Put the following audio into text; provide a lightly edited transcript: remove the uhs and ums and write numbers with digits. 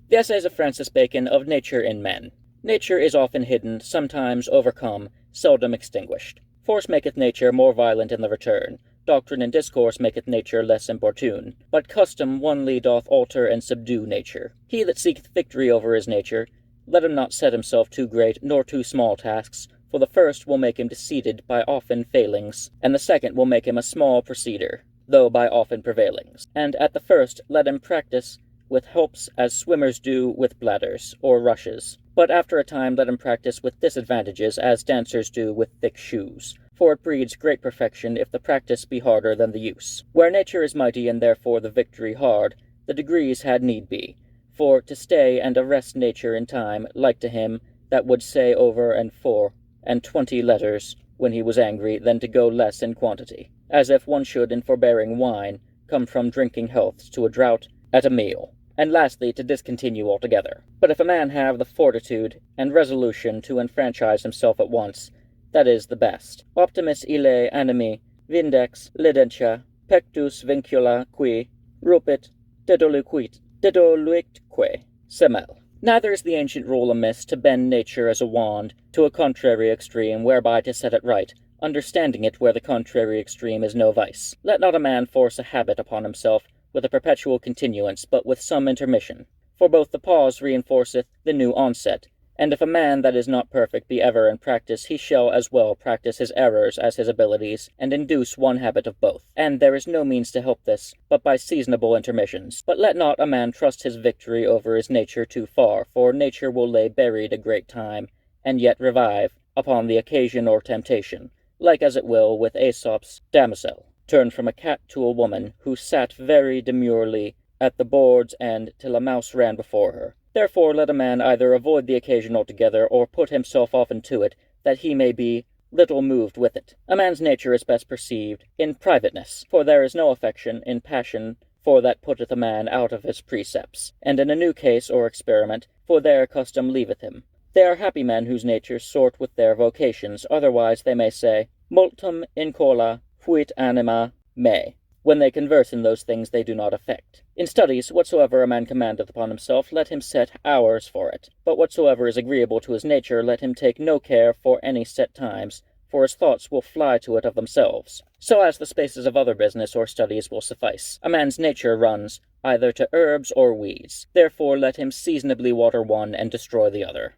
The Essays of Francis Bacon of Nature in Men. Nature is often hidden, sometimes overcome, seldom extinguished. Force maketh nature more violent in the return. Doctrine and discourse maketh nature less importune. But custom onely doth alter and subdue nature. He that seeketh victory over his nature, let him not set himself too great nor too small tasks, for the first will make him deceived by often failings, and the second will make him a small proceeder, though by often prevailings. And at the first let him practise with helps as swimmers do with bladders, or rushes. But after a time let him practise with disadvantages as dancers do with thick shoes. For it breeds great perfection if the practice be harder than the use. Where nature is mighty and therefore the victory hard, the degrees had need be. For to stay and arrest nature in time, like to him that would say over and 4 and 20 letters when he was angry, than to go less in quantity, as if one should in forbearing wine come from drinking healths to a draught at a meal. And lastly, to discontinue altogether. But if a man have the fortitude and resolution to enfranchise himself at once, that is the best. Optimus ille animi, vindex, lidentia, pectus vincula qui, rupit, dedoluitque, semel. Neither is the ancient rule amiss to bend nature as a wand to a contrary extreme, whereby to set it right, understanding it where the contrary extreme is no vice. Let not a man force a habit upon himself with a perpetual continuance, but with some intermission. For both the pause reinforceth the new onset, and if a man that is not perfect be ever in practice, he shall as well practice his errors as his abilities, and induce one habit of both. And there is no means to help this, but by seasonable intermissions. But let not a man trust his victory over his nature too far, for nature will lay buried a great time, and yet revive, upon the occasion or temptation, like as it will with Aesop's damosel, turned from a cat to a woman, who sat very demurely at the board's end till a mouse ran before her. Therefore let a man either avoid the occasion altogether, or put himself often to it, that he may be little moved with it. A man's nature is best perceived in privateness, for there is no affection in passion, for that putteth a man out of his precepts, and in a new case or experiment, for there custom leaveth him. They are happy men whose natures sort with their vocations, otherwise they may say, multum incola fuit anima me, when they converse in those things they do not affect. In studies, whatsoever a man commandeth upon himself, let him set hours for it. But whatsoever is agreeable to his nature, let him take no care for any set times, for his thoughts will fly to it of themselves. So as the spaces of other business or studies will suffice. A man's nature runs either to herbs or weeds. Therefore let him seasonably water one and destroy the other.